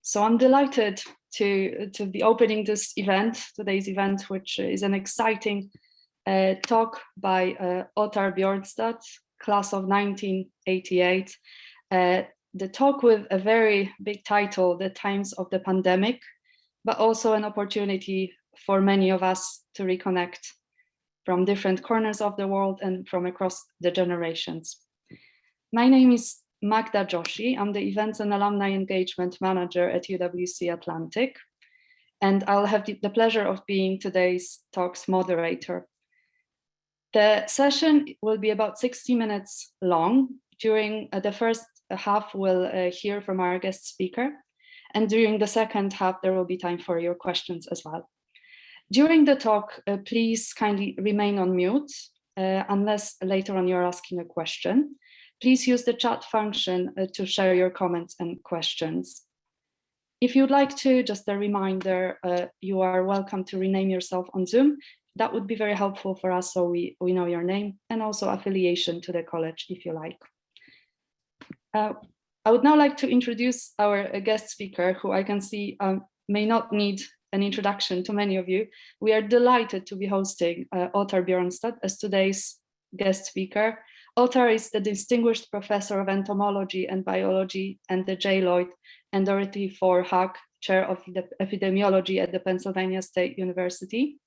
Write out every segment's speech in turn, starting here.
So I'm delighted to be opening this event, today's event, which is an exciting talk by Ottar Bjørnstad, class of 1988. The talk with a very big title, The Times of the Pandemic, but also an opportunity for many of us to reconnect from different corners of the world and from across the generations. My name is Magda Joshi. I'm the Events and Alumni Engagement Manager at UWCA Atlantic, and I'll have the pleasure of being today's talk's moderator. The session will be about 60 minutes long. During the first half, we'll hear from our guest speaker, and during the second half, there will be time for your questions as well. During the talk, please kindly remain on mute, unless later on you're asking a question. Please use the chat function to share your comments and questions. If you'd like to, just a reminder, you are welcome to rename yourself on Zoom. That would be very helpful for us, so we know your name and also affiliation to the college if you like. I would now like to introduce our guest speaker, who I can see may not need an introduction to many of you. We are delighted to be hosting Ottar Bjørnstad as today's guest speaker. Ottar is the Distinguished Professor of Entomology and Biology and the J. Lloyd and Dorothy Foehr Huck Chair of Epidemiology at the Pennsylvania State University.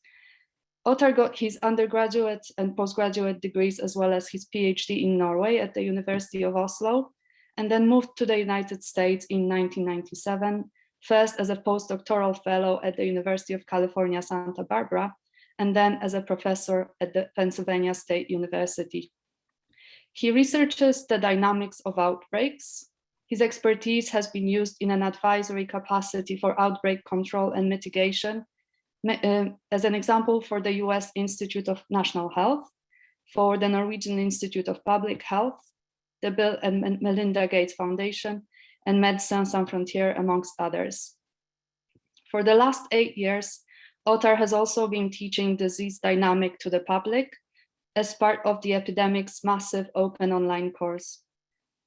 Ottar got his undergraduate and postgraduate degrees as well as his PhD in Norway at the University of Oslo, and then moved to the United States in 1997, first as a postdoctoral fellow at the University of California, Santa Barbara, and then as a professor at the Pennsylvania State University. He researches the dynamics of outbreaks. His expertise has been used in an advisory capacity for outbreak control and mitigation, as an example for the US Institute of National Health, for the Norwegian Institute of Public Health, the Bill and Melinda Gates Foundation, and Médecins Sans Frontières, amongst others. For the last 8 years, Ottar has also been teaching disease dynamic to the public as part of the Epidemic's massive open online course.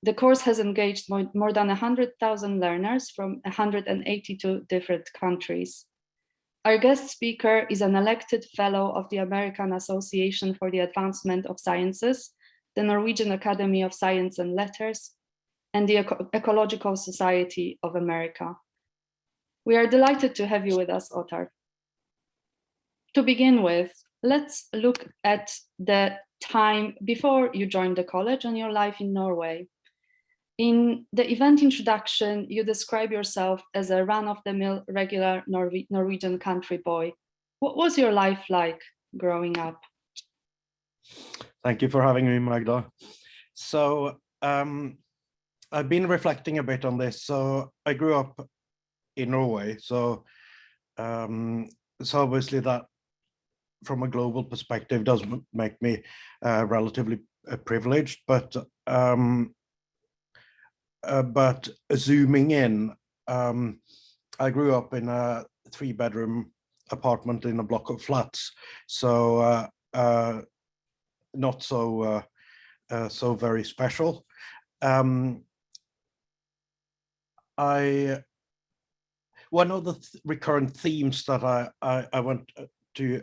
The course has engaged more than 100,000 learners from 182 different countries. Our guest speaker is an elected fellow of the American Association for the Advancement of Sciences, the Norwegian Academy of Science and Letters, and the Ecological Society of America. We are delighted to have you with us, Ottar. To begin with, let's look at the time before you joined the college and your life in Norway. In the event introduction, you describe yourself as a run-of-the-mill regular Norwegian country boy. What was your life like growing up? Thank you for having me, Magda. So I've been reflecting a bit on this. So I grew up in Norway. So obviously that, from a global perspective, does make me relatively privileged, but zooming in, I grew up in a 3-bedroom apartment in a block of flats, so not so so very special. One of the recurrent themes that I want to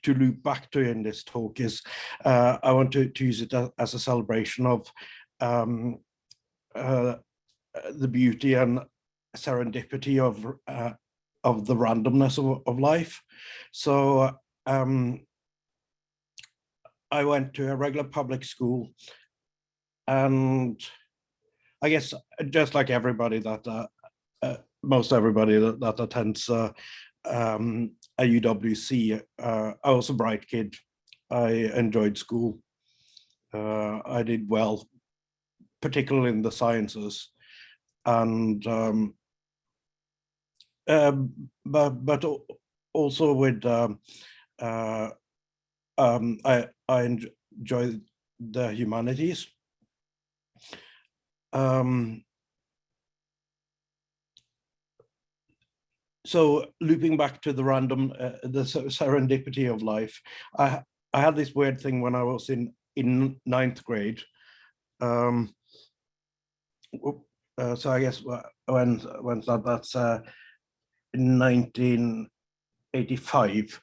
loop back to in this talk is I want to use it as a celebration of the beauty and serendipity of the randomness of life. So I went to a regular public school, and I guess just like everybody that most everybody that attends a UWC, I was a bright kid. I enjoyed school. I did well, particularly in the sciences, and but also with I enjoy the humanities. So looping back to the random, the serendipity of life, I had this weird thing when I was in 9th grade. so I guess when that's 1985,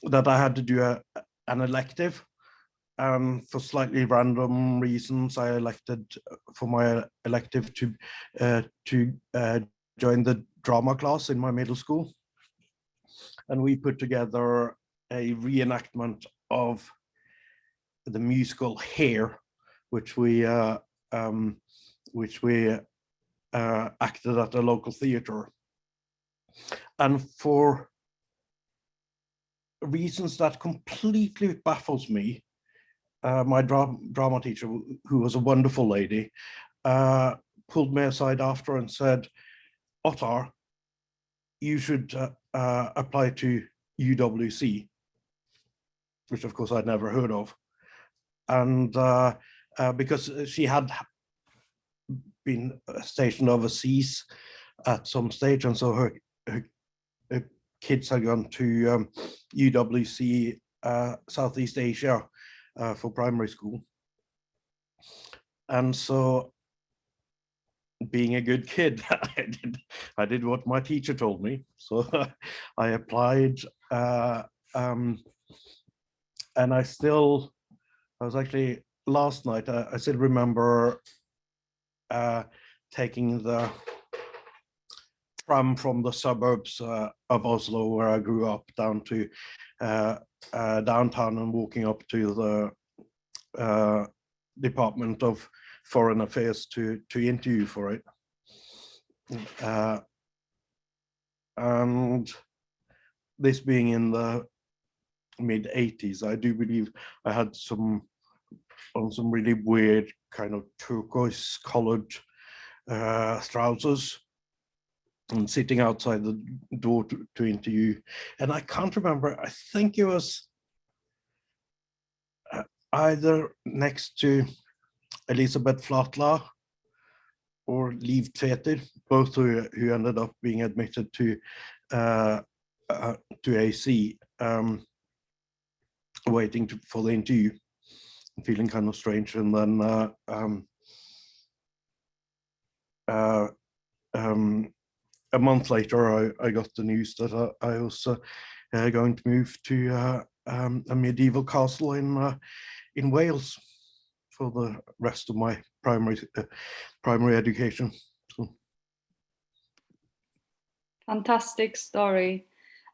that I had to do an elective. For slightly random reasons, I elected for my elective to join the drama class in my middle school, and we put together a reenactment of the musical Hair, which we acted at a local theatre. And for reasons that completely baffles me, my drama teacher, who was a wonderful lady, pulled me aside after and said, "Ottar, you should apply to UWC," which of course I'd never heard of. And because she had been stationed overseas at some stage, and so her kids had gone to UWC Southeast Asia for primary school. And so, being a good kid, I did what my teacher told me. So I applied, and I was actually, last night, I still remember taking the tram from the suburbs of Oslo, where I grew up, down to downtown, and walking up to the Department of Foreign Affairs to interview for it. And this being in the mid-80s, I do believe I had some really weird kind of turquoise colored trousers, and sitting outside the door to interview. And I can't remember, I think it was either next to Elisabeth Flatla or Liv Tveter, both who ended up being admitted to AC, waiting for the interview, feeling kind of strange. And then a month later, I got the news that I was going to move to a medieval castle in Wales for the rest of my primary education. So. Fantastic story.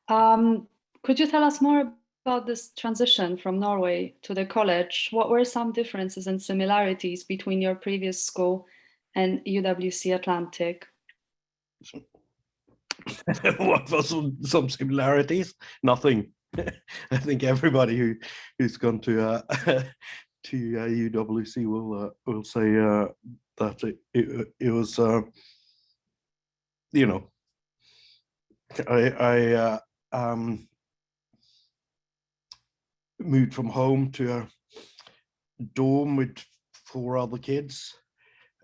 Could you tell us more about this transition from Norway to the college? What were some differences and similarities between your previous school and UWC Atlantic? What was some similarities? Nothing. I think everybody who's gone to UWC will say that it was you know, I moved from home to a dorm with 4 other kids.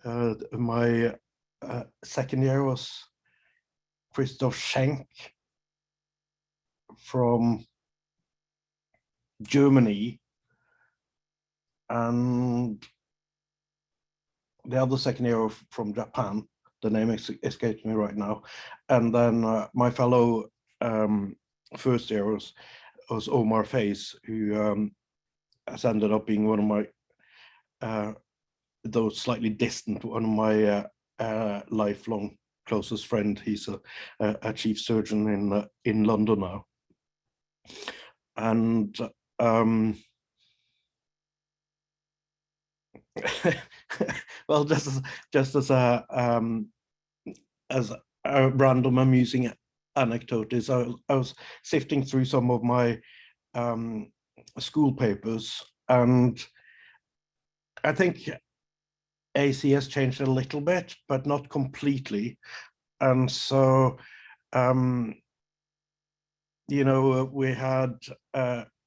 My second year was Christoph Schenk from Germany, and the other second year from Japan. The name escapes me right now. And then my fellow first year was Omar Faze, who has ended up being one of my, though slightly distant, one of my lifelong closest friend. He's a chief surgeon in London now. And well, just as a random amusing anecdote is, I was sifting through some of my school papers, and I think AC has changed a little bit, but not completely. And so, you know, we had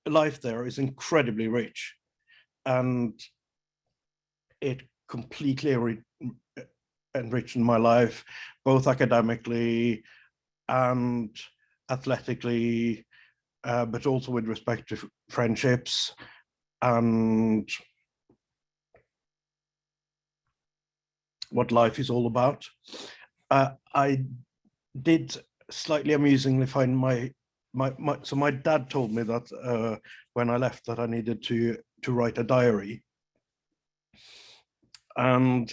life there is incredibly rich, and it completely enriched my life, both academically and athletically, but also with respect to friendships and what life is all about. I did slightly amusingly find so my dad told me that when I left that I needed to write a diary, and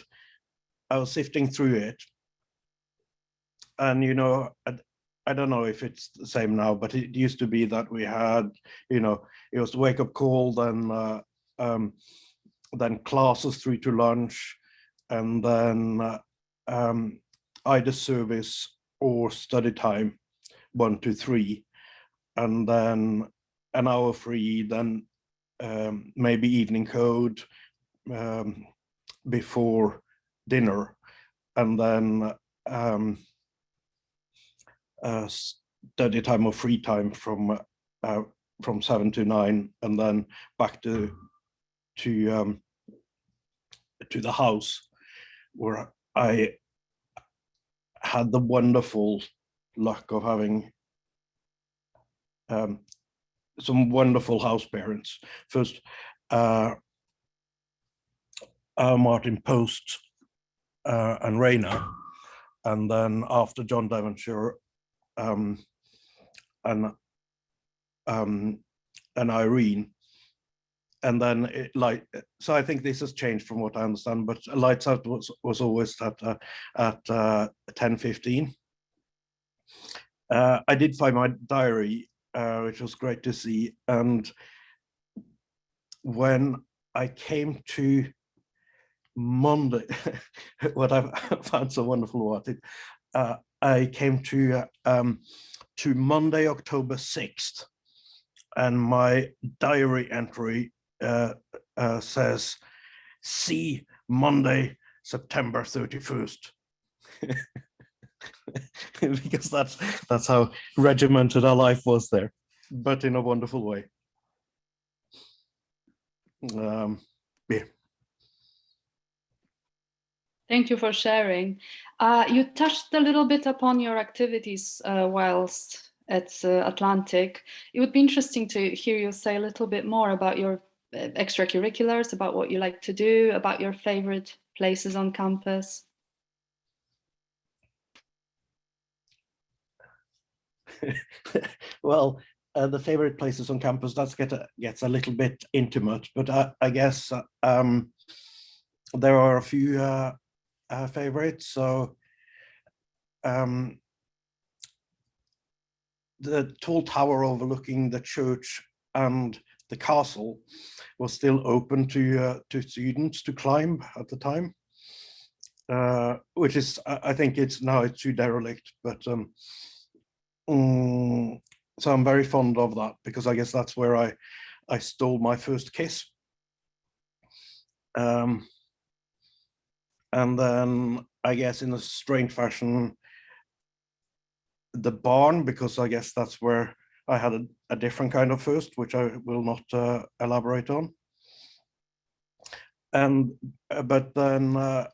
I was sifting through it, and I don't know if it's the same now, but it used to be that we had, it was the wake up call, then classes through to lunch, and then either service or study time, 1 to 3, and then an hour free, then maybe evening code before dinner, and then study time or free time from 7 to 9, and then back to the house, where I had the wonderful luck of having some wonderful house parents. First, Martin Post and Raina, and then after John Devonshire and Irene. And then so I think this has changed from what I understand, but Lights Out was always at 10:15. I did find my diary, which was great to see. And when I came to Monday, what I found so wonderful about it, I came to Monday, October 6th, and my diary entry says, "See Monday, September 31st." Because that's how regimented our life was there, but in a wonderful way. Yeah. Thank you for sharing. You touched a little bit upon your activities whilst at Atlantic. It would be interesting to hear you say a little bit more about your extracurriculars, about what you like to do, about your favorite places on campus. Well, the favorite places on campus, gets a little bit intimate, but I guess there are a few favorites. So the tall tower overlooking the church and the castle was still open to students to climb at the time, which is, I think it's too derelict, but so I'm very fond of that, because I guess that's where I stole my first kiss. And then I guess in a strange fashion, the barn, because I guess that's where I had a different kind of first, which I will not elaborate on. And but then I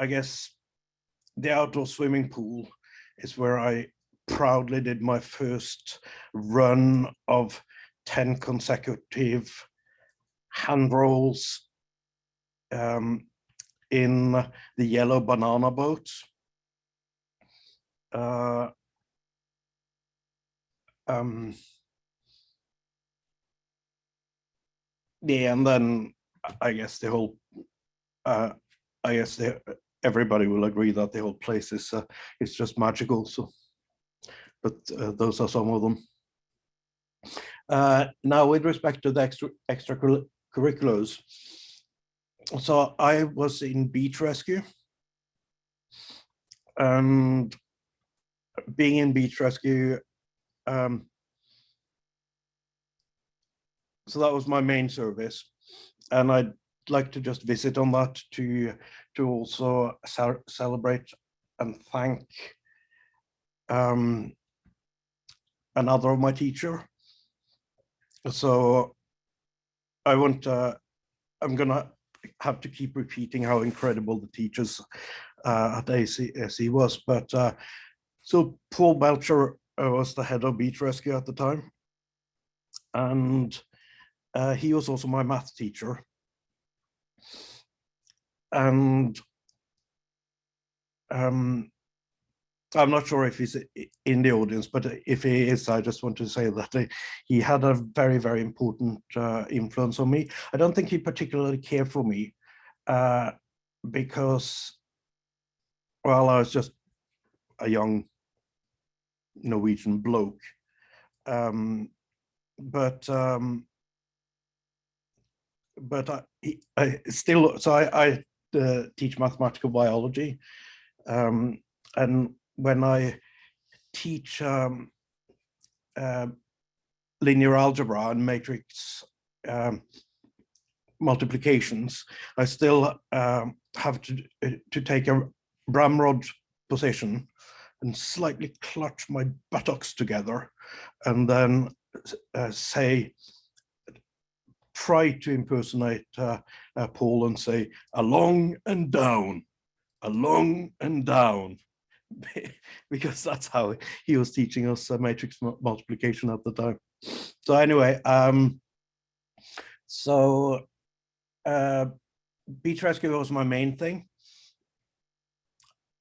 guess the outdoor swimming pool is where I proudly did my first run of 10 consecutive hand rolls in the yellow banana boat. Yeah, and then I guess everybody will agree that the whole place is just magical. So, but those are some of them. Now, with respect to the extracurriculars, so I was in beach rescue, and being in beach rescue, so that was my main service, and I'd like to just visit on that to also celebrate and thank another of my teacher. So I'm gonna have to keep repeating how incredible the teachers at ACSE was, but so Paul Belcher was the head of beach rescue at the time, and he was also my math teacher. and I'm not sure if he's in the audience, but if he is, I just want to say that he had a very, very important influence on me. I don't think he particularly cared for me because, well, I was just a young Norwegian bloke. But I still, so I teach mathematical biology, and when I teach linear algebra and matrix multiplications, I still have to take a ramrod position and slightly clutch my buttocks together, and then try to impersonate Paul and say, along and down, because that's how he was teaching us matrix multiplication at the time. So anyway, beach rescue was my main thing.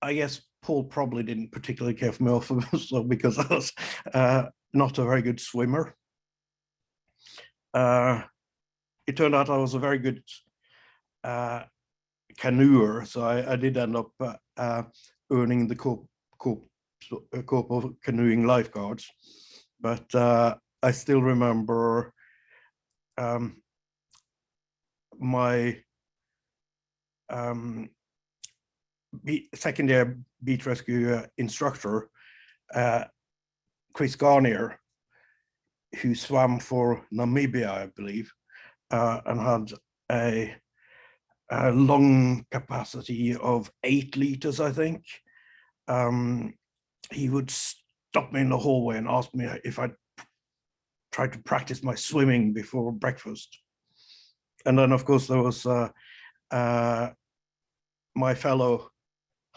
I guess Paul probably didn't particularly care for me also because I was not a very good swimmer. It turned out I was a very good canoeer, so I did end up earning the Corps of Canoeing Lifeguards. But I still remember my second year beach rescue instructor, Chris Garnier, who swam for Namibia, I believe, and had a lung capacity of 8 liters, I think. He would stop me in the hallway and ask me if I'd try to practice my swimming before breakfast. And then, of course, there was my fellow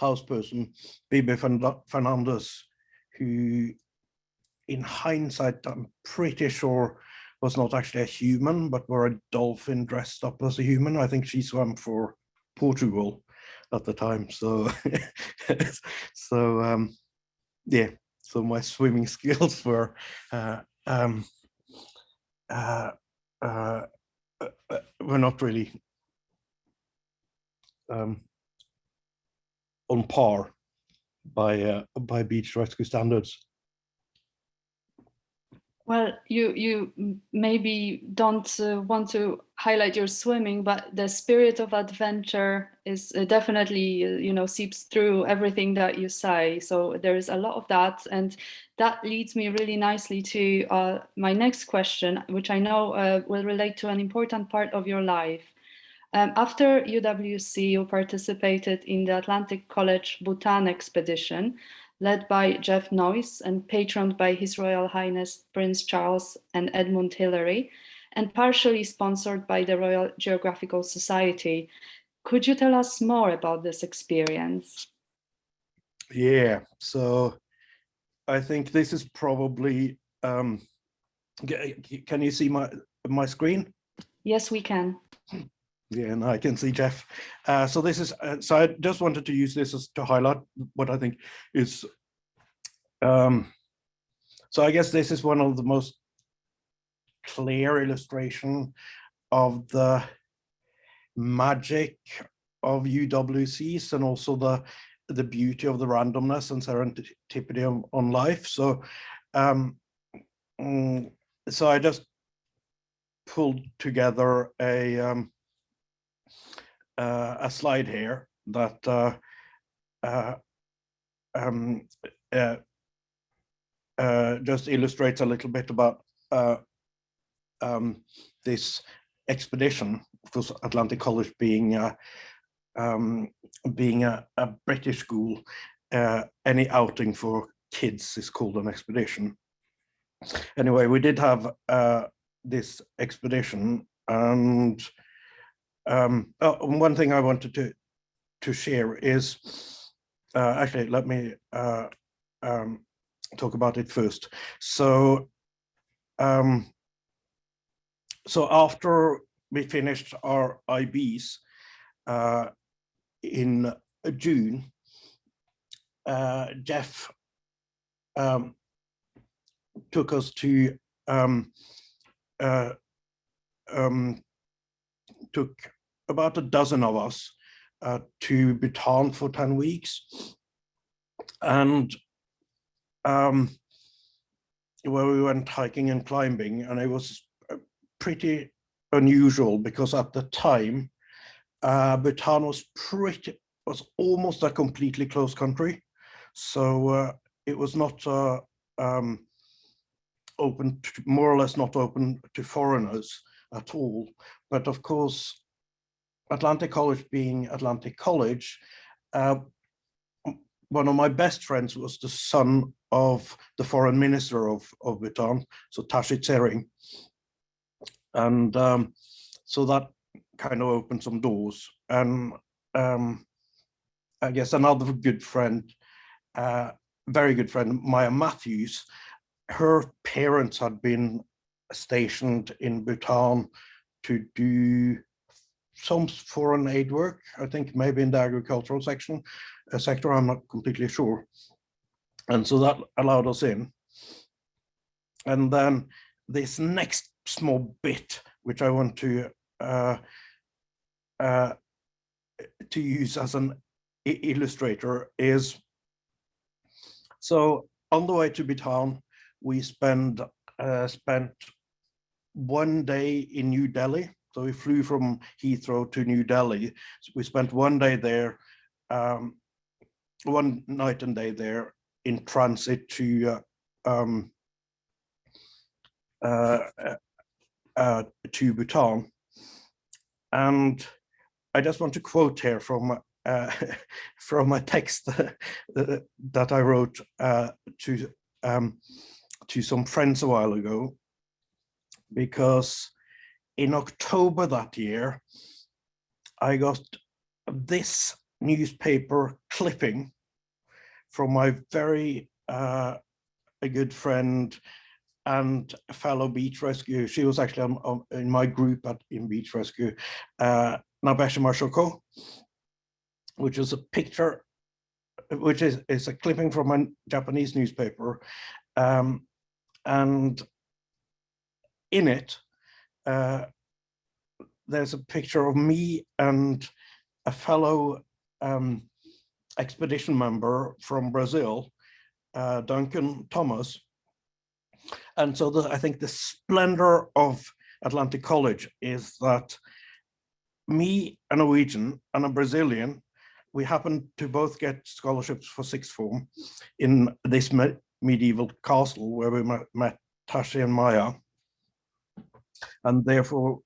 houseperson, Bibi Fernandez, who, in hindsight, I'm pretty sure was not actually a human, but were a dolphin dressed up as a human. I think she swam for Portugal at the time. So, yeah. So my swimming skills were not really on par by beach rescue standards. Well, you maybe don't want to highlight your swimming, but the spirit of adventure is definitely, seeps through everything that you say. So there is a lot of that. And that leads me really nicely to my next question, which I know will relate to an important part of your life. After UWC, you participated in the Atlantic College Bhutan expedition, led by Jeff Noyce and patroned by His Royal Highness Prince Charles and Edmund Hillary, and partially sponsored by the Royal Geographical Society. Could you tell us more about this experience? Yeah, so I think this is probably, can you see my screen? Yes, we can. Yeah, and I can see Jeff. So this is, so I just wanted to use this to highlight what I think is, so I guess this is one of the most clear illustration of the magic of UWCs and also the beauty of the randomness and serendipity on life. So, so I just pulled together a slide here that just illustrates a little bit about this expedition. Of course, Atlantic College being a British school, any outing for kids is called an expedition. Anyway, we did have this expedition, and one thing I wanted to share is, actually, let me talk about it first. So, so after we finished our IBs, in June, Jeff took us to took about a dozen of us to Bhutan for 10 weeks, and where we went hiking and climbing, and it was pretty unusual because at the time Bhutan was almost a completely closed country, so it was not open to, more or less not open to foreigners at all. But of course, Atlantic College being Atlantic College, one of my best friends was the son of the foreign minister of Bhutan, so Tashi Tsering. And so that kind of opened some doors. And I guess another good friend, very good friend, Maya Matthews, her parents had been stationed in Bhutan to do some foreign aid work, I think maybe in the agricultural sector, I'm not completely sure. And so that allowed us in. And then this next small bit, which I want to use as an illustrator, is, so on the way to Bhutan, we spent 1 day in New Delhi. So we flew from Heathrow to New Delhi. So we spent 1 day there, 1 night and day there in transit to Bhutan. And I just want to quote here from a text that I wrote to some friends a while ago, because in October that year, I got this newspaper clipping from my very a good friend and a fellow beach rescue. She was actually in my group in beach rescue, Nabeshima Shoko, which is a picture, which is a clipping from a Japanese newspaper. And in it, there's a picture of me and a fellow expedition member from Brazil, Duncan Thomas. And so I think the splendor of Atlantic College is that me, a Norwegian, and a Brazilian, we happened to both get scholarships for sixth form in this medieval castle where we met Tashi and Maya, and therefore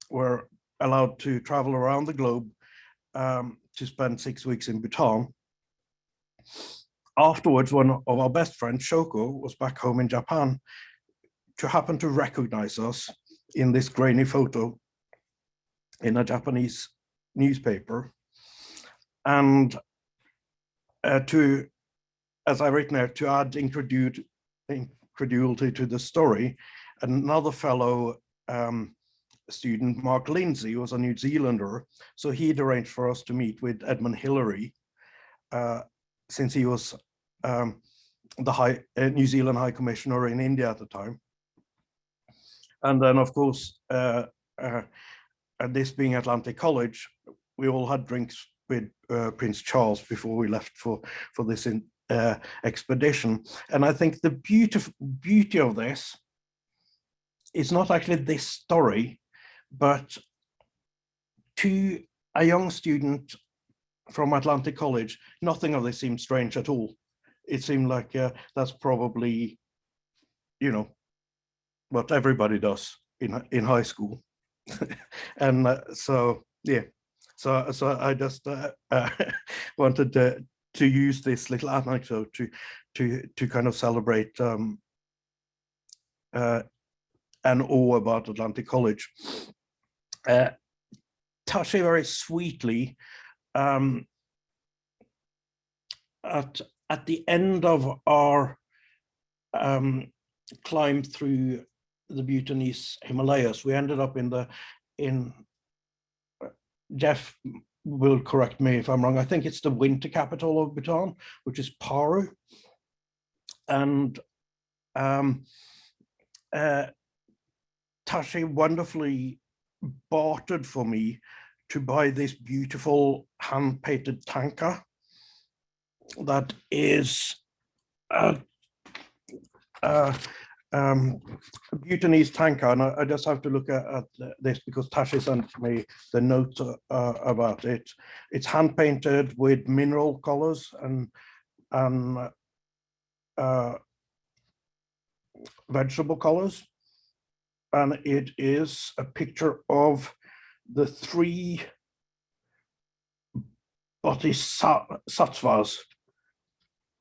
were allowed to travel around the globe to spend 6 weeks in Bhutan. Afterwards, one of our best friends, Shoko, was back home in Japan to happen to recognize us in this grainy photo in a Japanese newspaper. And as I've written there, to add incredulity to the story, another fellow student, Mark Lindsay, was a New Zealander. So he'd arranged for us to meet with Edmund Hillary, since he was the New Zealand High Commissioner in India at the time. And then, of course, this being Atlantic College, we all had drinks with Prince Charles before we left for this expedition. And I think the beauty of this is not actually this story, but to a young student from Atlantic College, nothing of this seemed strange at all. It seemed like that's probably, you know, what everybody does in high school. And so, yeah, so I just wanted to use this little anecdote to kind of celebrate an awe about Atlantic College. Tashi very sweetly, at the end of our climb through the Bhutanese Himalayas, we ended up in Jeff will correct me if I'm wrong. I think it's the winter capital of Bhutan, which is Paru. And Tashi wonderfully bartered for me to buy this beautiful hand-painted tanka that is Bhutanese tanka, and I just have to look at this because Tashi sent me the notes about it. It's hand painted with mineral colors and vegetable colors, and it is a picture of the three Bodhisattvas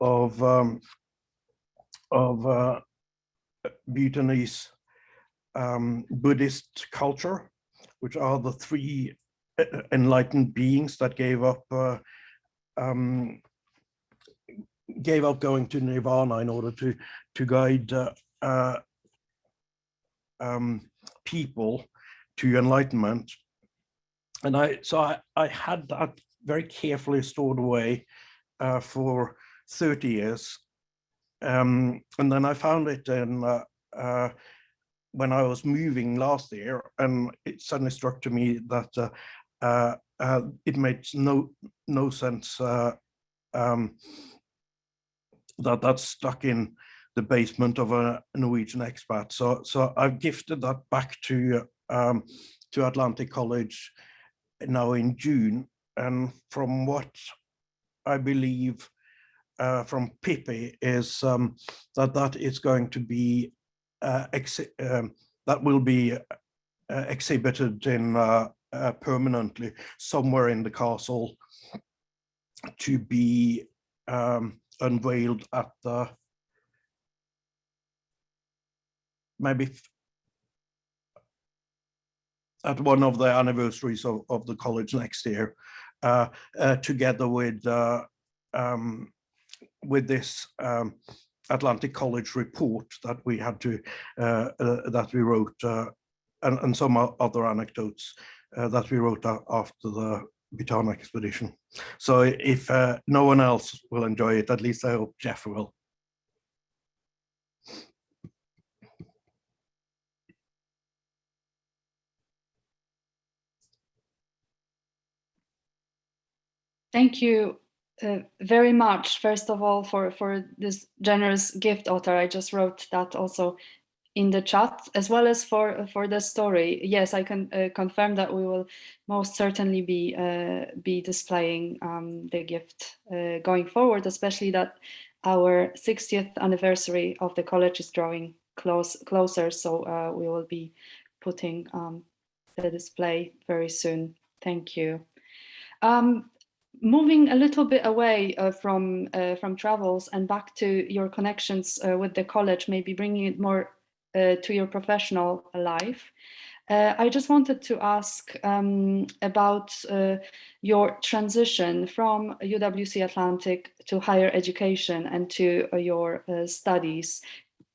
of Bhutanese Buddhist culture, which are the three enlightened beings that gave up going to nirvana in order to guide people to enlightenment. And I had that very carefully stored away for 30 years. And then I found it in when I was moving last year, and it suddenly struck to me that it makes no sense that that's stuck in the basement of a Norwegian expat. So I've gifted that back to Atlantic College now in June, and from what I believe from Pippi is that is going to be that will be exhibited in permanently somewhere in the castle to be unveiled at the maybe at one of the anniversaries of the college next year, together with this Atlantic College report that we had to that we wrote, and some other anecdotes that we wrote after the Bhutan expedition. So if no one else will enjoy it, at least I hope Jeff will. Thank you very much, first of all, for this generous gift, Ottar. I just wrote that also in the chat, as well as for the story. Yes, I can confirm that we will most certainly be displaying the gift going forward, especially that our 60th anniversary of the college is drawing closer. So we will be putting the display very soon. Thank you. Moving a little bit away from travels and back to your connections with the college, maybe bringing it more to your professional life. I just wanted to ask about your transition from UWC Atlantic to higher education and to your studies.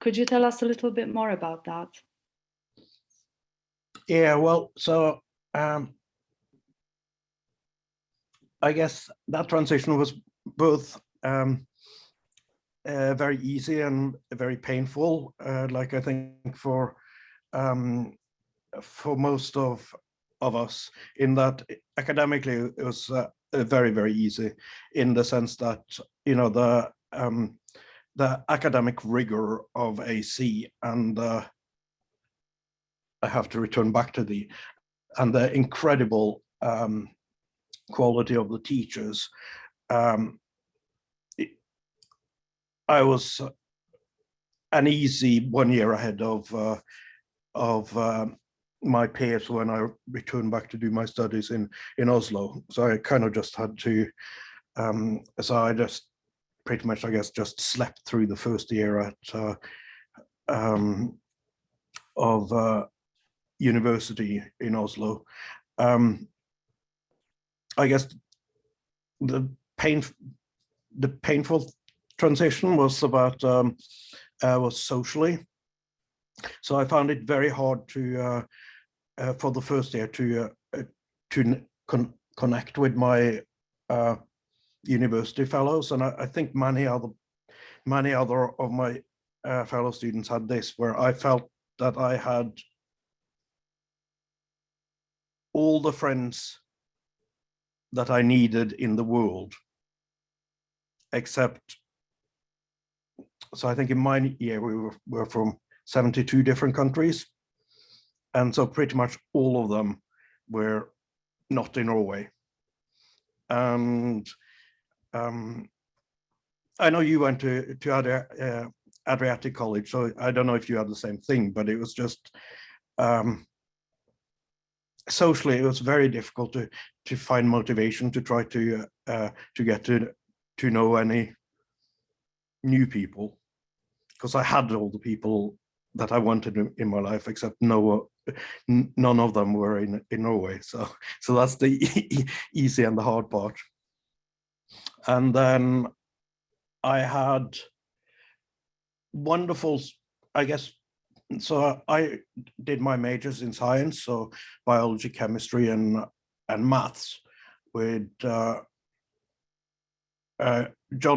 Could you tell us a little bit more about that? Yeah, well, so I guess that transition was both very easy and very painful. Like I think for most of us, in that academically it was very, very easy, in the sense that, you know, the academic rigor of AC and I have to return back to the incredible quality of the teachers. I was an easy 1 year ahead of my peers when I returned back to do my studies in Oslo. So I kind of just had to, so I just pretty much, I guess, just slept through the first year at of university in Oslo. I guess the painful transition was about was socially. So I found it very hard to for the first year to connect with my university fellows, and I think many other of my fellow students had this, where I felt that I had all the friends that I needed in the world, except, so I think in my year we were from 72 different countries, and so pretty much all of them were not in Norway. And I know you went to Adriatic College, so I don't know if you had the same thing, but it was just socially, it was very difficult to find motivation to try to get to know any new people, because I had all the people that I wanted in my life, except none of them were in Norway. So that's the easy and the hard part. And then I had wonderful, I guess, so I did my majors in science, so biology, chemistry, and maths with John,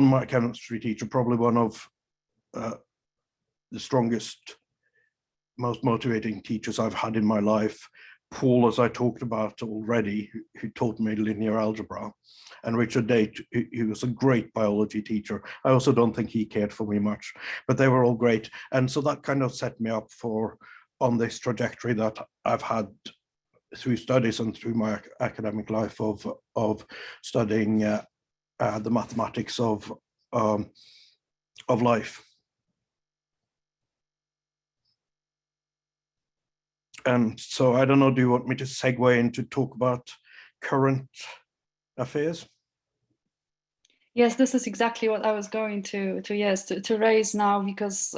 my chemistry teacher, probably one of the strongest, most motivating teachers I've had in my life. Paul, as I talked about already, who taught me linear algebra, and Richard Date, who was a great biology teacher. I also don't think he cared for me much, but they were all great. And so that kind of set me up on this trajectory that I've had through studies and through my academic life of studying the mathematics of life. And so I don't know, do you want me to segue into talk about current affairs? Yes, this is exactly what I was going to raise now, because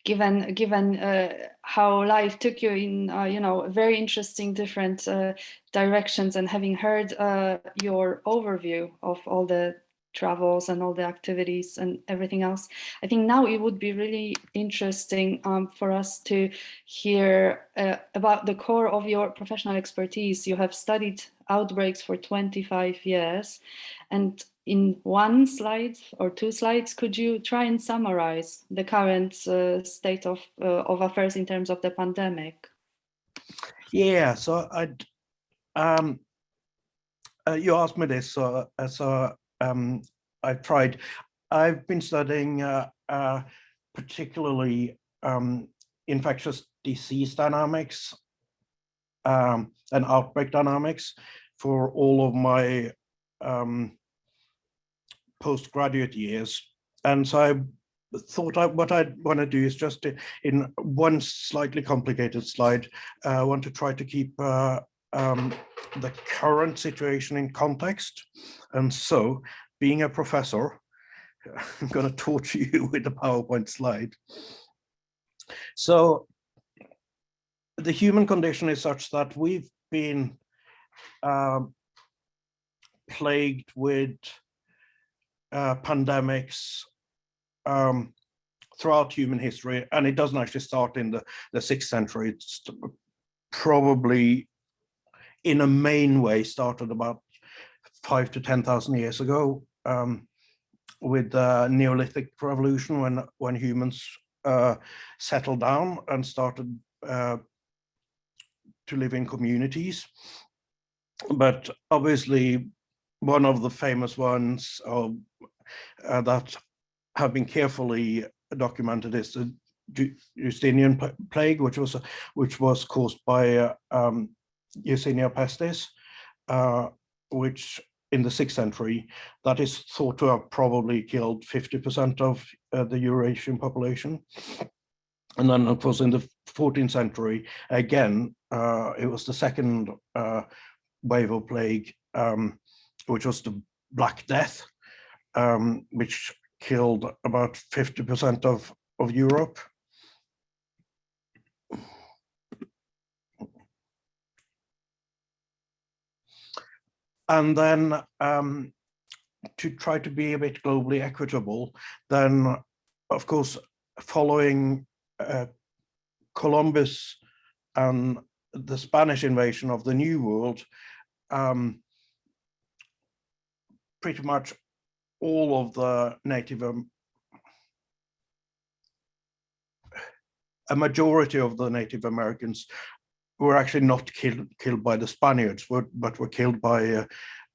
given how life took you in very interesting different directions, and having heard your overview of all the travels and all the activities and everything else, I think now it would be really interesting for us to hear about the core of your professional expertise. You have studied outbreaks for 25 years, and in one slide or two slides, could you try and summarize the current state of affairs in terms of the pandemic? Yeah, so you asked me this, so I've tried. I've been studying particularly infectious disease dynamics and outbreak dynamics for all of my postgraduate years. And so I thought what I'd want to do is just in one slightly complicated slide, I want to try to keep the current situation in context. And so, being a professor, I'm going to torture you with the PowerPoint slide. So the human condition is such that we've been plagued with pandemics throughout human history, and it doesn't actually start in the 6th century. It's probably in a main way started about 5,000 to 10,000 years ago with the Neolithic revolution, when humans settled down and started to live in communities. But obviously one of the famous ones that have been carefully documented is the Justinian plague, which was caused by Yersinia pestis, which in the 6th century, that is thought to have probably killed 50% of the Eurasian population. And then, of course, in the 14th century, again, it was the second wave of plague, which was the Black Death, which killed about 50% of Europe. And then to try to be a bit globally equitable, then, of course, following Columbus and the Spanish invasion of the New World, pretty much all of the a majority of the Native Americans were actually not killed by the Spaniards, but were killed by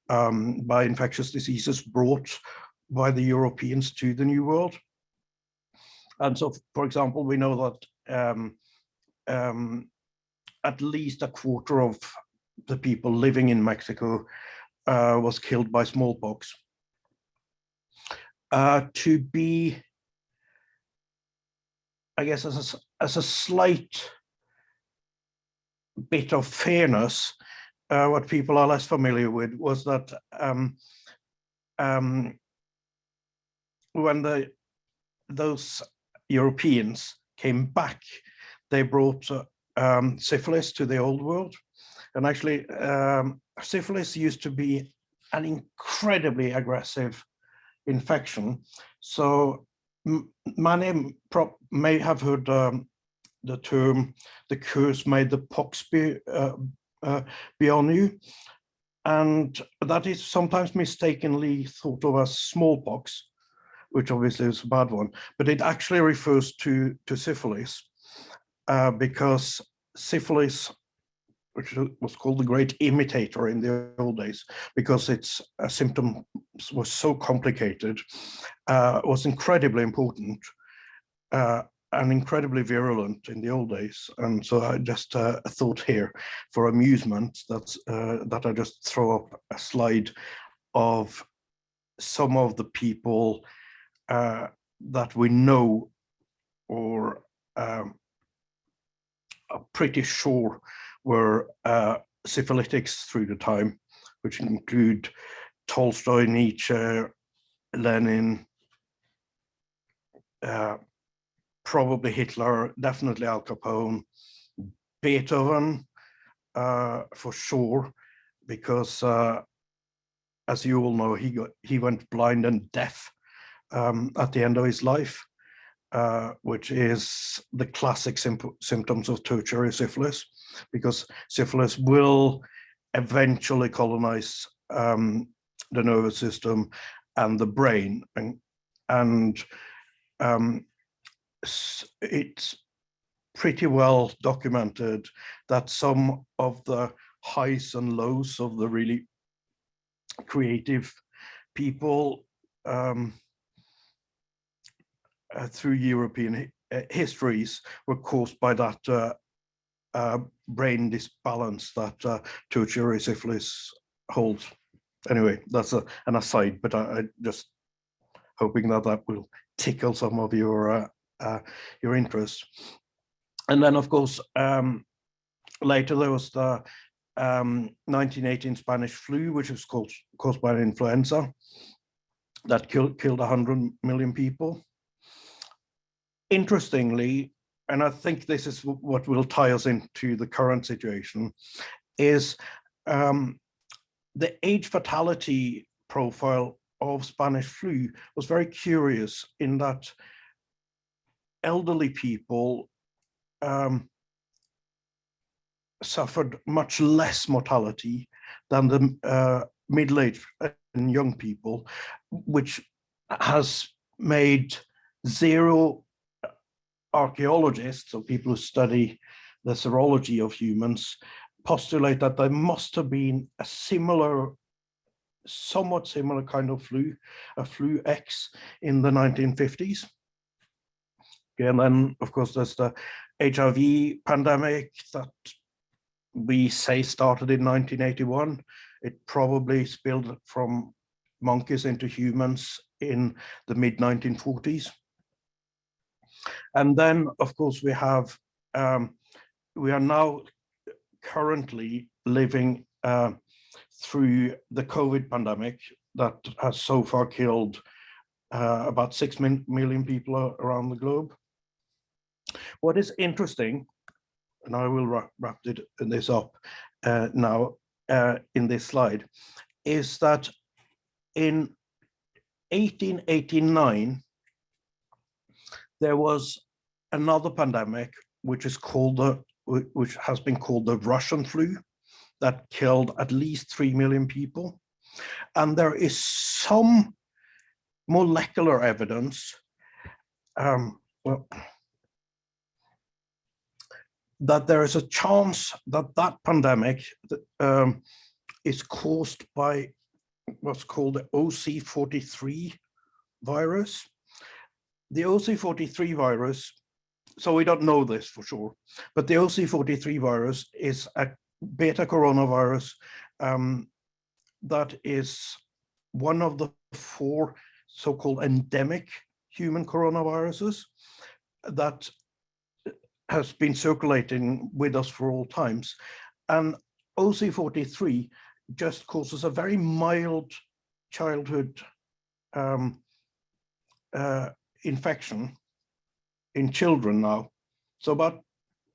infectious diseases brought by the Europeans to the New World. And so, for example, we know that at least a quarter of the people living in Mexico was killed by smallpox. To be, I guess, as a slight bit of fairness, what people are less familiar with was that when those Europeans came back, they brought syphilis to the old world. And actually, syphilis used to be an incredibly aggressive infection. So many may have heard the term, the curse made the pox be on you. And that is sometimes mistakenly thought of as smallpox, which obviously is a bad one, but it actually refers to syphilis, because syphilis, which was called the great imitator in the old days, because its symptoms were so complicated, was incredibly important and incredibly virulent in the old days. And so I just thought here, for amusement, that I just throw up a slide of some of the people that we know or are pretty sure were syphilitics through the time, which include Tolstoy, Nietzsche, Lenin, probably Hitler, definitely Al Capone, Beethoven, for sure, because as you all know, he went blind and deaf at the end of his life, which is the classic symptoms of tertiary syphilis, because syphilis will eventually colonize the nervous system and the brain, and it's pretty well documented that some of the highs and lows of the really creative people through European histories were caused by that brain disbalance that tertiary syphilis holds. Anyway, that's an aside, but I just hoping that will tickle some of your interest. And then, of course, later there was the 1918 Spanish flu, which was caused by an influenza that killed 100 million people. Interestingly, and I think this is what will tie us into the current situation, is the age fatality profile of Spanish flu was very curious in that elderly people suffered much less mortality than the middle-aged and young people, which has made zero archaeologists, or people who study the serology of humans, postulate that there must have been a somewhat similar kind of flu, a flu X in the 1950s. And then, of course, there's the HIV pandemic that we say started in 1981. It probably spilled from monkeys into humans in the mid-1940s. And then, of course, we are now currently living through the COVID pandemic that has so far killed about 6 million people around the globe. What is interesting, and I will wrap this up now in this slide, is that in 1889, there was another pandemic, which has been called the Russian flu, that killed at least 3 million people. And there is some molecular evidence that there is a chance that that pandemic is caused by what's called the OC43 virus. The OC43 virus, so we don't know this for sure, but the OC43 virus is a beta coronavirus that is one of the 4 so-called endemic human coronaviruses that has been circulating with us for all times. And OC43 just causes a very mild childhood infection in children now. So about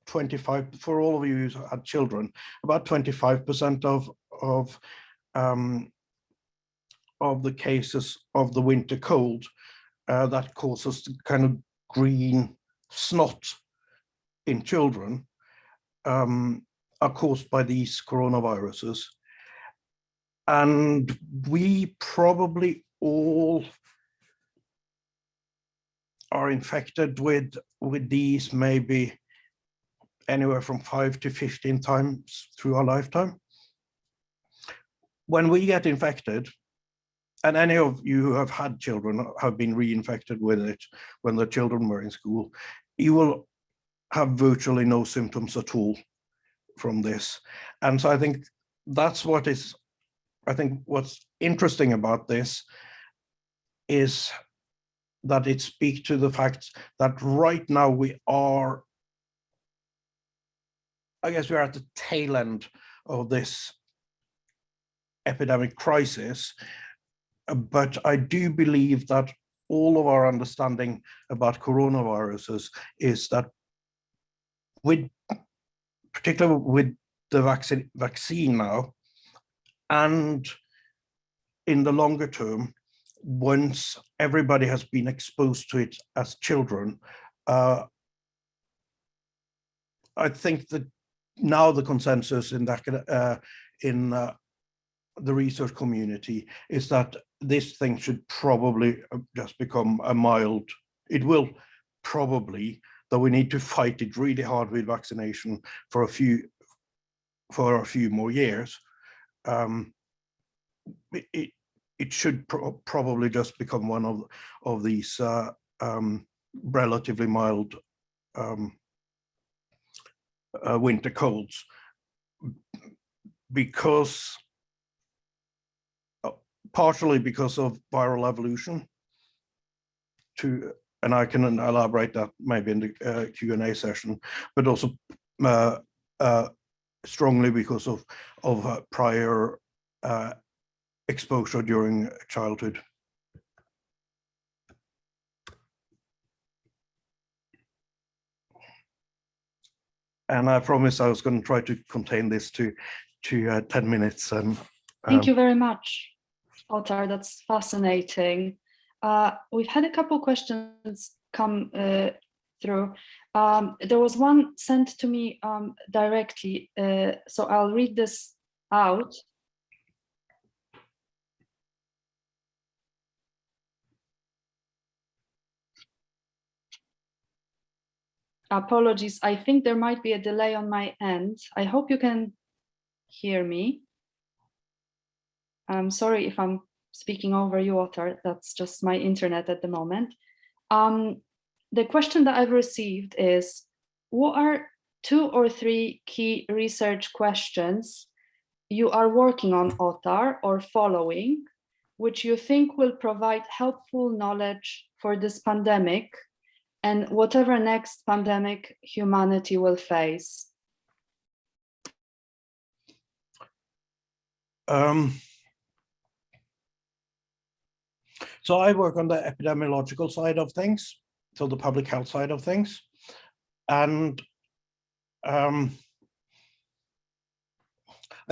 25, for all of you who had children, about 25% of the cases of the winter cold that causes the kind of green snot in children are caused by these coronaviruses. And we probably all are infected with these maybe anywhere from 5 to 15 times through our lifetime. When we get infected, and any of you who have had children have been reinfected with it when the children were in school, you will have virtually no symptoms at all from this. And so I think that's what is, I think what's interesting about this is that it speaks to the fact that right now we are, I guess we're at the tail end of this epidemic crisis, but I do believe that all of our understanding about coronaviruses is that particularly with the vaccine now, and in the longer term, once everybody has been exposed to it as children, I think that now the consensus in the research community is that this thing should probably just become a mild, it will probably, though we need to fight it really hard with vaccination for a few more years, it should probably just become one of these relatively mild winter colds, because partially because of viral evolution, and I can elaborate that maybe in the Q&A session, but also strongly because of prior exposure during childhood. And I promised I was going to try to contain this to 10 minutes. And thank you very much, Ottar. That's fascinating. We've had a couple questions come through. There was one sent to me directly, so I'll read this out. Apologies, I think there might be a delay on my end. I hope you can hear me. I'm sorry if I'm speaking over you, Ottar. That's just my internet at the moment. The question that I've received is, what are 2 or 3 key research questions you are working on, Ottar, or following, which you think will provide helpful knowledge for this pandemic and whatever next pandemic humanity will face? So I work on the epidemiological side of things, so the public health side of things. And I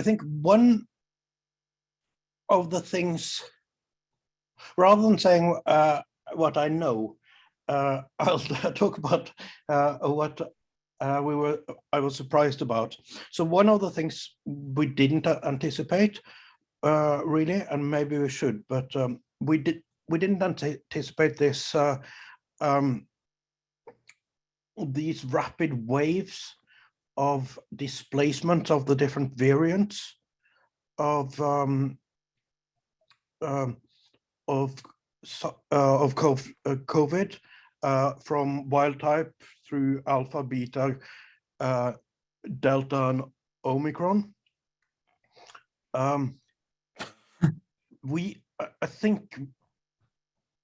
think one of the things, rather than saying what I know, I'll talk about what I was surprised about. So one of the things we didn't anticipate really, and maybe we should, but we didn't anticipate this these rapid waves of displacement of the different variants of COVID from wild type through alpha, beta, delta, and omicron. I think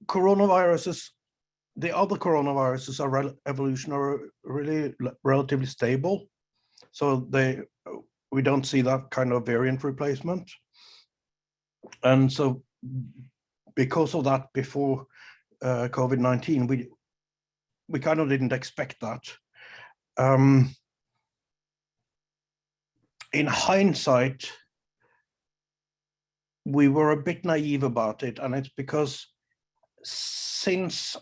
coronaviruses, the other coronaviruses are really relatively stable. So we don't see that kind of variant replacement. And so because of that, before COVID-19, we kind of didn't expect that. In hindsight, we were a bit naive about it, and it's because since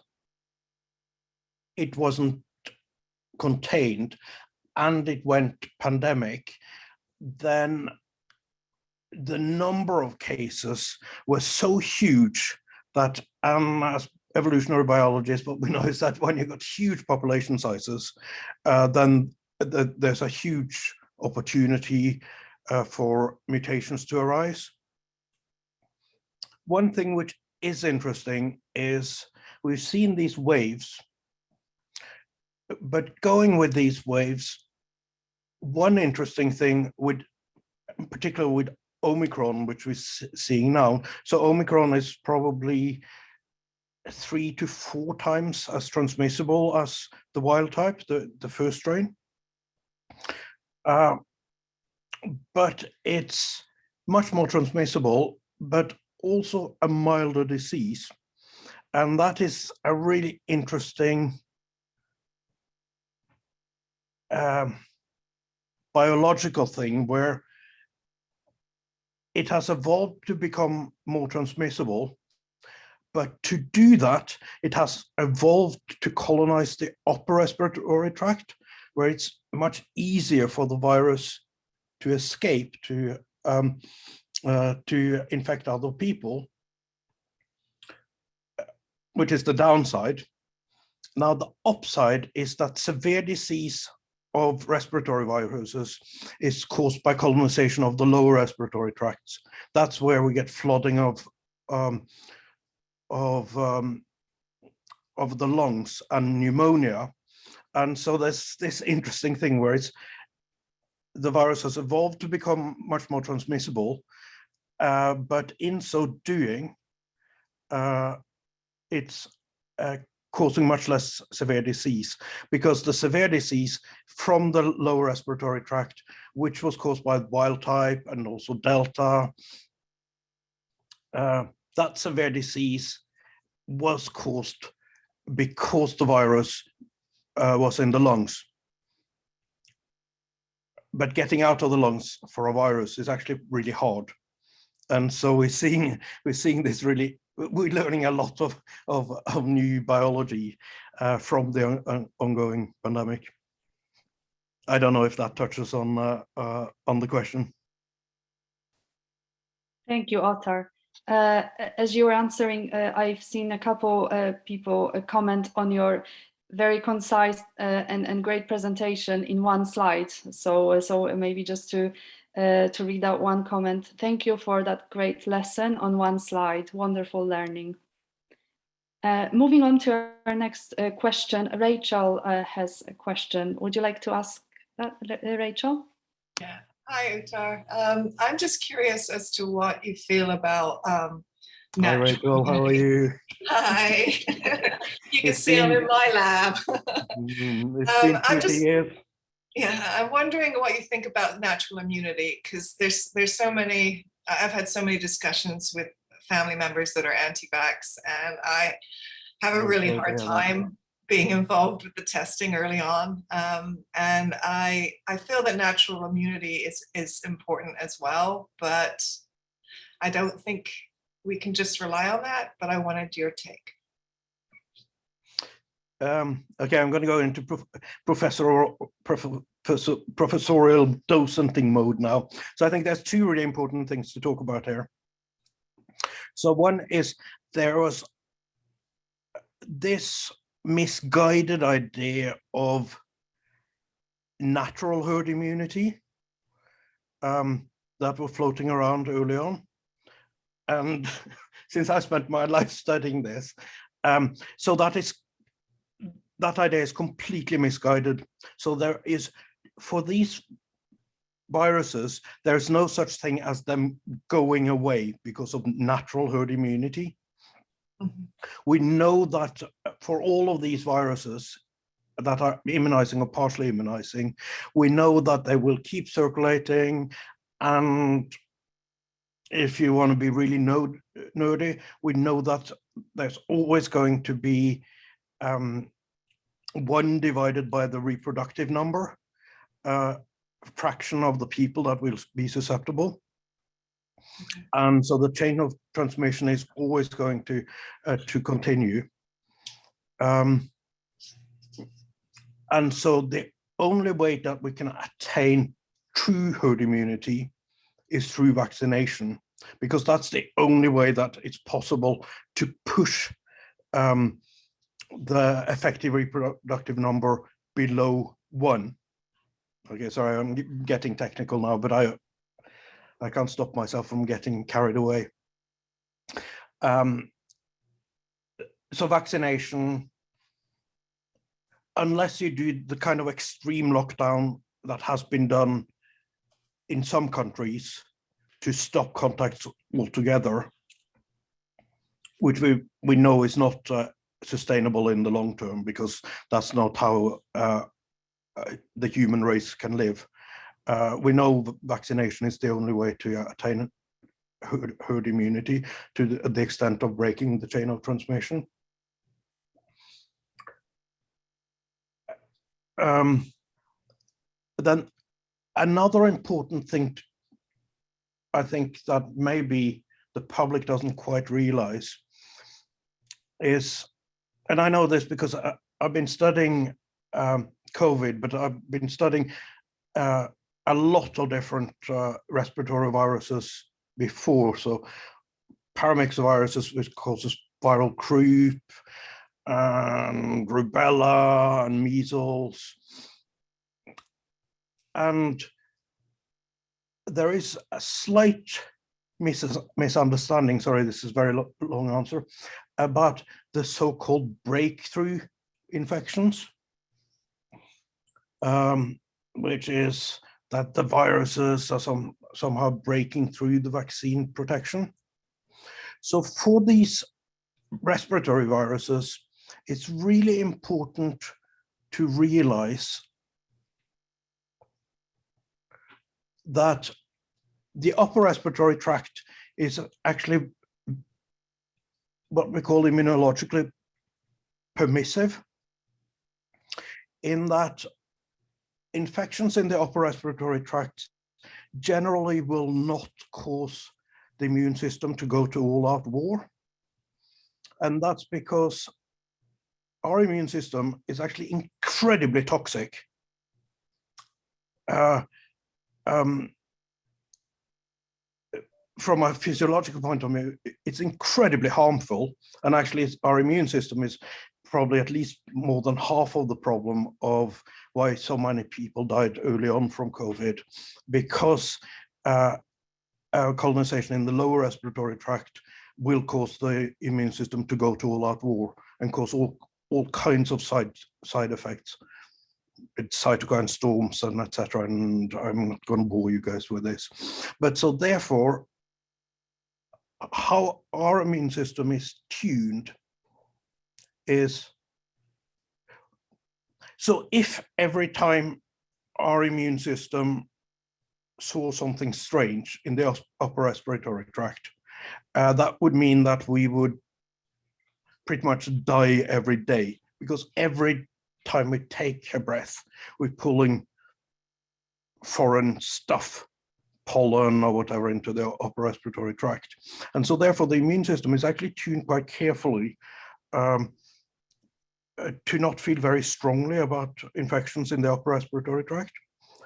it wasn't contained and it went pandemic, then the number of cases was so huge that as evolutionary biologists, what we know is that when you got huge population sizes, then there's a huge opportunity for mutations to arise. One thing which is interesting is we've seen these waves, but going with these waves, one interesting thing particularly with Omicron, which we're seeing now. So Omicron is probably 3 to 4 times as transmissible as the wild type, the first strain. But it's much more transmissible, but also a milder disease. And that is a really interesting biological thing where it has evolved to become more transmissible, but to do that, it has evolved to colonize the upper respiratory tract, where it's much easier for the virus to escape to infect other people, which is the downside. Now, the upside is that severe disease of respiratory viruses is caused by colonization of the lower respiratory tracts. That's where we get flooding of the lungs and pneumonia. And so there's this interesting thing where the virus has evolved to become much more transmissible, but in so doing, it's causing much less severe disease, because the severe disease from the lower respiratory tract, which was caused by wild type and also delta, that severe disease was caused because the virus was in the lungs. But getting out of the lungs for a virus is actually really hard. And so we're seeing this really, we're learning a lot of new biology from the ongoing pandemic. I don't know if that touches on the question. Thank you, Ottar. As you were answering, I've seen a couple people comment on your very concise and great presentation in one slide. So maybe just to read out one comment. Thank you for that great lesson on one slide. Wonderful learning. Moving on to our next question. Rachel has a question. Would you like to ask that, Rachel? Yeah. Hi, Ottar. I'm just curious as to what you feel about Hi, Rachel. How are you? Hi. You can see I'm in my lab. It's been 20 years. Yeah, I'm wondering what you think about natural immunity, because there's so many. I've had so many discussions with family members that are anti-vax, and I have a really hard time being involved with the testing early on. And I feel that natural immunity is important as well, but I don't think we can just rely on that, but I wanted your take. Okay, I'm going to go into professorial docenting mode now. So I think there's two really important things to talk about here. So one is there was this misguided idea of natural herd immunity that were floating around early on. And since I spent my life studying this, so that idea is completely misguided. So there is, for these viruses, there's no such thing as them going away because of natural herd immunity. Mm-hmm. We know that for all of these viruses that are immunizing or partially immunizing, we know that they will keep circulating. And if you want to be really nerdy, we know that there's always going to be 1 divided by the reproductive number, fraction of the people that will be susceptible. Okay. And so the chain of transmission is always going to continue. And so the only way that we can attain true herd immunity is through vaccination, because that's the only way that it's possible to push the effective reproductive number below 1. Okay, sorry, I'm getting technical now, but I can't stop myself from getting carried away. So vaccination, unless you do the kind of extreme lockdown that has been done in some countries to stop contacts altogether, which we know is not sustainable in the long term, because that's not how the human race can live. We know vaccination is the only way to attain herd immunity to the extent of breaking the chain of transmission. Then another important thing, I think, that maybe the public doesn't quite realize is, and I know this because I've been studying COVID, but I've been studying a lot of different respiratory viruses before. So paramyxoviruses, which causes viral croup, and rubella and measles. And there is a slight misunderstanding, sorry, this is a very long answer, about the so-called breakthrough infections, which is that the viruses are somehow breaking through the vaccine protection. So for these respiratory viruses, it's really important to realize that the upper respiratory tract is actually what we call immunologically permissive, in that infections in the upper respiratory tract generally will not cause the immune system to go to all-out war. And that's because our immune system is actually incredibly toxic. From a physiological point of view, it's incredibly harmful. And actually, our immune system is probably at least more than half of the problem of why so many people died early on from COVID, because colonization in the lower respiratory tract will cause the immune system to go to all-out war and cause all kinds of side effects, cytokine storms and etc. And I'm not going to bore you guys with this. But so therefore, how our immune system is tuned is, so if every time our immune system saw something strange in the upper respiratory tract, that would mean that we would pretty much die every day, because every time we take a breath, we're pulling foreign stuff, pollen or whatever, into the upper respiratory tract. And so therefore the immune system is actually tuned quite carefully to not feel very strongly about infections in the upper respiratory tract.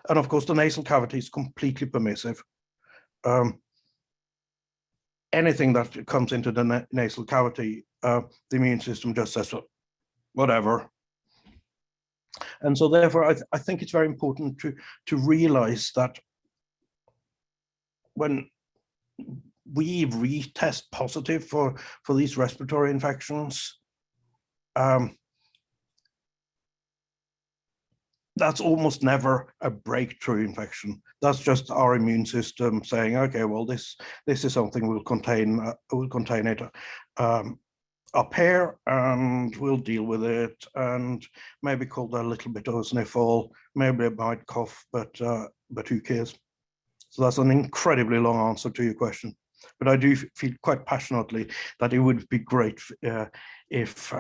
And of course, the nasal cavity is completely permissive. Anything that comes into the nasal cavity, the immune system just says, whatever. And so therefore, I think it's very important to realize that when we retest positive for these respiratory infections, that's almost never a breakthrough infection. That's just our immune system saying, okay, well, this is something we'll contain it up here, and we'll deal with it, and maybe call a little bit of a sniffle, maybe it might cough, but who cares? So that's an incredibly long answer to your question. But I do feel quite passionately that it would be great if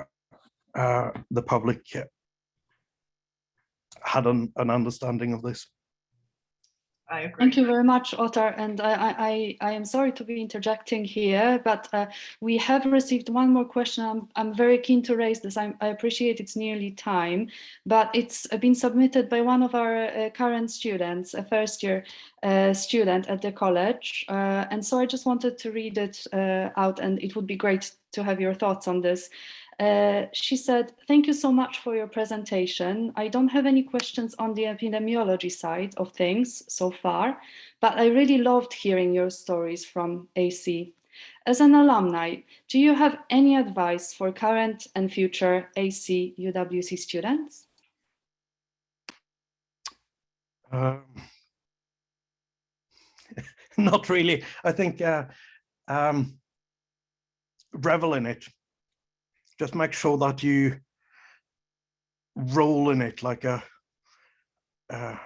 the public had an understanding of this. I agree. Thank you very much, Ottar. And I am sorry to be interjecting here, but we have received one more question. I'm very keen to raise this. I appreciate it's nearly time, but it's been submitted by one of our current students, a first year student at the college. And so I just wanted to read it out, and it would be great to have your thoughts on this. She said, thank you so much for your presentation. I don't have any questions on the epidemiology side of things so far, but I really loved hearing your stories from AC. As an alumni, do you have any advice for current and future AC UWC students? Not really. I think revel in it. Just make sure that you roll in it like a, I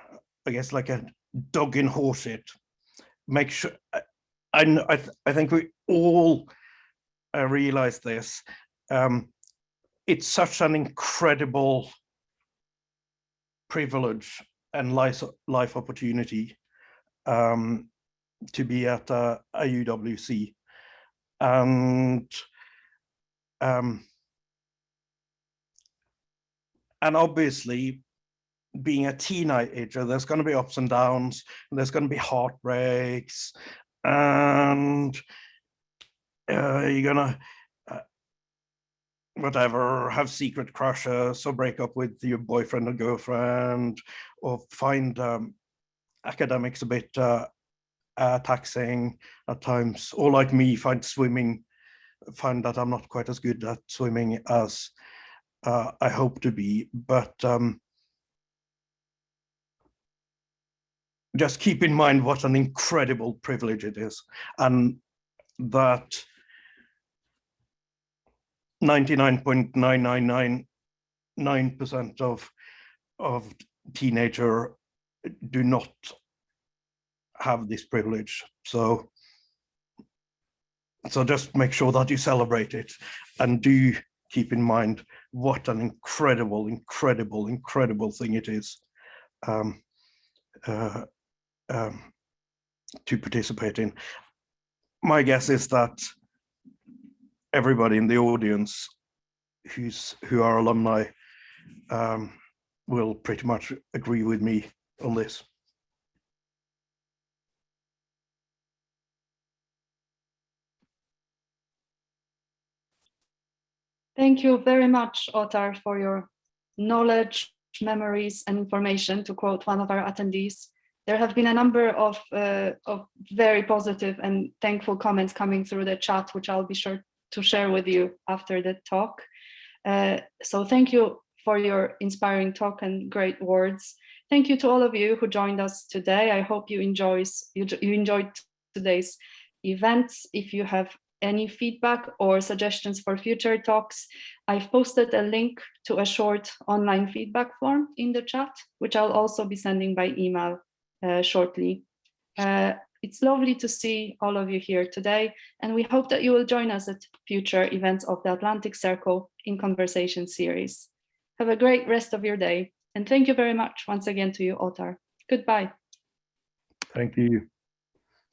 guess like a dog in horse shit. Make sure, I think we all realize this. It's such an incredible privilege and life opportunity to be at a UWC. And obviously, being a teenager, there's going to be ups and downs, and there's going to be heartbreaks, and you're going to, whatever, have secret crushes, or break up with your boyfriend or girlfriend, or find academics a bit taxing at times, or like me, find that I'm not quite as good at swimming as I hope to be, but just keep in mind what an incredible privilege it is, and that 99.9999% of teenagers do not have this privilege. So just make sure that you celebrate it, and do keep in mind what an incredible, incredible, incredible thing it is to participate in. My guess is that everybody in the audience who are alumni will pretty much agree with me on this. Thank you very much, Ottar, for your knowledge, memories, and information, to quote one of our attendees. There have been a number of very positive and thankful comments coming through the chat, which I'll be sure to share with you after the talk. So thank you for your inspiring talk and great words. Thank you to all of you who joined us today. I hope you enjoyed today's event. If you have any feedback or suggestions for future talks, I've posted a link to a short online feedback form in the chat, which I'll also be sending by email shortly. It's lovely to see all of you here today, and we hope that you will join us at future events of the Atlantic Circle InConversation series. Have a great rest of your day, and thank you very much once again to you, Ottar. Goodbye. Thank you.